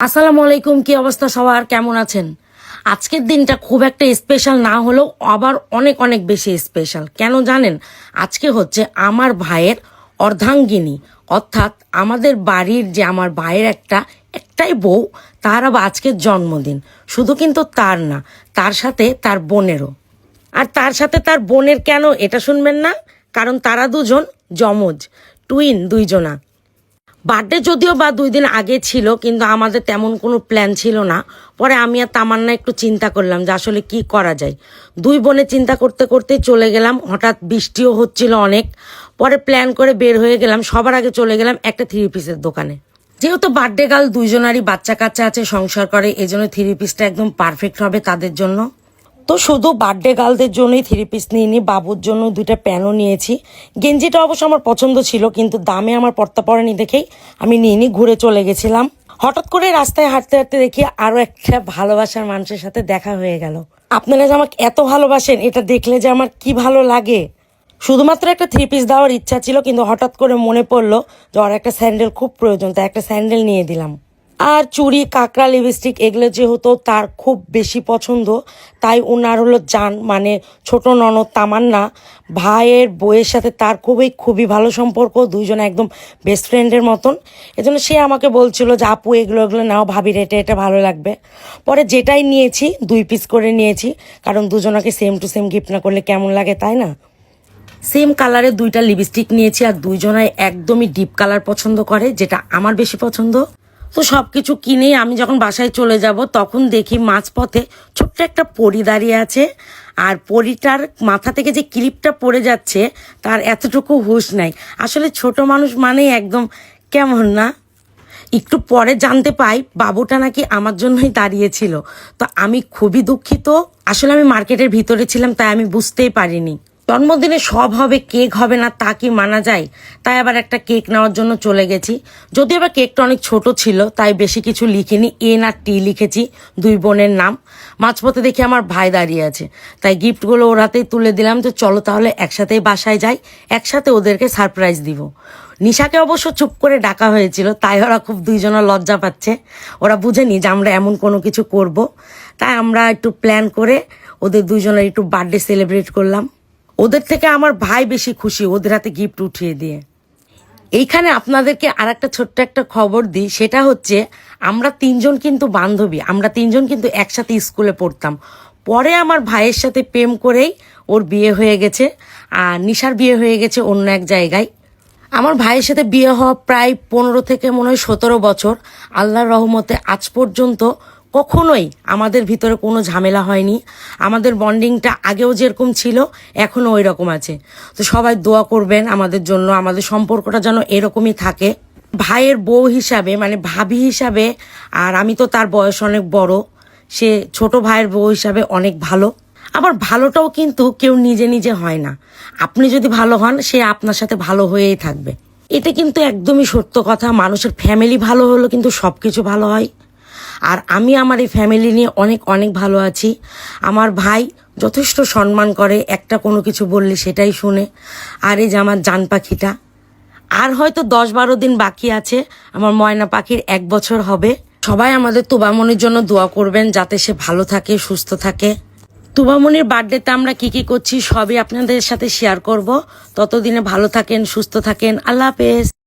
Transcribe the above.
আসসালামু আলাইকুম। কি অবস্থা সবার, কেমন আছেন? আজকের দিনটা খুব একটা স্পেশাল না হলেও আবার অনেক অনেক বেশি স্পেশাল। কেন জানেন? আজকে হচ্ছে আমার ভাইয়ের অর্ধাঙ্গিনী, অর্থাৎ আমাদের বাড়ির যে আমার ভাইয়ের একটাই বউ, তার আবার আজকের জন্মদিন। শুধু কিন্তু তার না, তার সাথে তার বোনেরও। আর তার সাথে তার বোনের কেন এটা শুনবেন না, কারণ তারা দুজন যমজ, টুইন দুইজনা। বার্থডে যদিও বা 2 দিন আগে ছিল, কিন্তু আমাদের তেমন কোনো প্ল্যান ছিল না। পরে আমি আর তামান্না একটু চিন্তা করলাম যে আসলে কি করা যায়। দুই বোনে চিন্তা করতে করতে চলে গেলাম, হঠাৎ বৃষ্টিও হচ্ছিল অনেক। পরে প্ল্যান করে বের হয়ে গেলাম, সবার আগে চলে গেলাম একটা 3 পিসের দোকানে। যেহেতু বার্থডে গার্ল দুইজনারই বাচ্চা কাচ্চা আছে, সংসার করে, এজন্য 3 পিসটা একদম পারফেক্ট হবে তাদের জন্য। তো শুধু বার্থডে গার্লদের জন্যই 3 পিস নিইনি, বাবুর জন্য 2টা প্যানও নিয়েছি। গেঞ্জিটা অবশ্য আমার পছন্দ ছিল, কিন্তু দামে আমার পড়তে পড়েনি দেখেই আমি নিইনি, ঘুরে চলে গেছিলাম। হঠাৎ করে রাস্তায় হাঁটতে হাঁটতে দেখি আরও একটা ভালোবাসার মানুষের সাথে দেখা হয়ে গেল। আপনারা যে আমাকে এত ভালোবাসেন, এটা দেখলে যে আমার কি ভালো লাগে। শুধুমাত্র একটা 3 পিস দেওয়ার ইচ্ছা ছিল, কিন্তু হঠাৎ করে মনে পড়লো যে ওর একটা স্যান্ডেল খুব প্রয়োজন, তাই একটা স্যান্ডেল নিয়ে দিলাম। আর চুড়ি, কাঁকড়া, লিপস্টিক এগুলো যেহেতু তার খুব বেশি পছন্দ, তাই ওনার হলো জান, মানে ছোট ননদ তামান্না, ভাইয়ের বউয়ের সাথে তার খুবই ভালো সম্পর্ক, দুইজনে একদম বেস্ট ফ্রেন্ডের মতন। এজন্য সে আমাকে বলছিল যে আপু এগুলো নাও, ভাবির এটা ভালো লাগবে। পরে যেটাই নিয়েছি 2 পিস করে নিয়েছি, কারণ দুজনাকে সেম টু সেম গিফট না করলে কেমন লাগে, তাই না? সেম কালারের 2টা লিপস্টিক নিয়েছি, আর দুইজনাই একদমই ডিপ কালার পছন্দ করে, যেটা আমার বেশি পছন্দ। তো সব কিছু কিনে আমি যখন বাসায় চলে যাব, তখন দেখি মাঝপথে ছোট্ট একটা পরী দাঁড়িয়ে আছে। আর পরীটার মাথা থেকে যে ক্লিপটা পড়ে যাচ্ছে, তার এতটুকু হুঁশ নাই। আসলে ছোট মানুষ মানেই একদম কেমন না। একটু পরে জানতে পাই বাবুটা নাকি আমার জন্যই দাঁড়িয়েছিল। তো আমি খুবই দুঃখিত। আসলে আমি মার্কেটের ভিতরে ছিলাম, তাই আমি বুঝতেই পারিনি। জন্মদিনে সব হবে, কেক হবে না তা কি মানা যায়? তাই আবার একটা কেক নেওয়ার জন্য চলে গেছি। যদিও আবার কেকটা অনেক ছোট ছিল, তাই বেশি কিছু লিখিনি, এন আর টি লিখেছি, দুই বোনের নাম। মাঝপথে দেখি আমার ভাই দাঁড়িয়ে আছে, তাই গিফটগুলো ওর হাতেই তুলে দিলাম। তো চলো তাহলে একসাথেই বাসায় যাই, একসাথে ওদেরকে সারপ্রাইজ দিব। নিশাকে অবশ্য চুপ করে ডাকা হয়েছিল, তাই ওরা খুব দুইজনা লজ্জা পাচ্ছে। ওরা বুঝেনি যে আমরা এমন কোনো কিছু করব। তাই আমরা একটু প্ল্যান করে ওদের দুইজনের একটু বার্থডে সেলিব্রেট করলাম। ওদের থেকে আমার ভাই বেশি খুশি ওদের হাতে গিফট উঠিয়ে দিয়ে। এইখানে আপনাদেরকে আর একটা ছোট্ট একটা খবর দিই, সেটা হচ্ছে আমরা 3জন কিন্তু বান্ধবী, আমরা 3জন কিন্তু একসাথে স্কুলে পড়তাম। পরে আমার ভাইয়ের সাথে প্রেম করেই ওর বিয়ে হয়ে গেছে, আর নিশার বিয়ে হয়ে গেছে অন্য এক জায়গায়। আমার ভাইয়ের সাথে বিয়ে হওয়া প্রায় 15 থেকে মনে হয় 17 বছর। আল্লাহর রহমতে আজ পর্যন্ত কখনোই আমাদের ভিতরে কোনো ঝামেলা হয়নি। আমাদের বন্ডিংটা আগেও যেরকম ছিল, এখনও ওই রকম আছে। তো সবাই দোয়া করবেন আমাদের জন্য, আমাদের সম্পর্কটা যেন এরকমই থাকে। ভাইয়ের বউ হিসাবে, মানে ভাবি হিসাবে, আর আমি তো তার বয়স অনেক বড়, সে ছোট ভাইয়ের বউ হিসাবে অনেক ভালো। আবার ভালোটাও কিন্তু কেউ নিজে নিজে হয় না। আপনি যদি ভালো হন, সে আপনার সাথে ভালো হয়েই থাকবে। এটা কিন্তু একদমই সত্য কথা। মানুষের ফ্যামিলি ভালো হলো কিন্তু সব কিছু ভালো হয়। আর আমি আমার এই ফ্যামিলি নিয়ে অনেক অনেক ভালো আছি। আমার ভাই যথেষ্ট সম্মান করে, একটা কোনো কিছু বললে সেটাই শুনে। আর এই যে আমার জান পাখিটা, আর হয়তো 10-12 দিন বাকি আছে আমার ময়না পাখির 1 বছর হবে। সবাই আমাদের তুবামনির জন্য দোয়া করবেন, যাতে সে ভালো থাকে, সুস্থ থাকে। তুবামনির বার্থডেতে আমরা কি করছি সবই আপনাদের সাথে শেয়ার করব। ততদিনে ভালো থাকেন, সুস্থ থাকেন। আল্লাহ হাফেজ।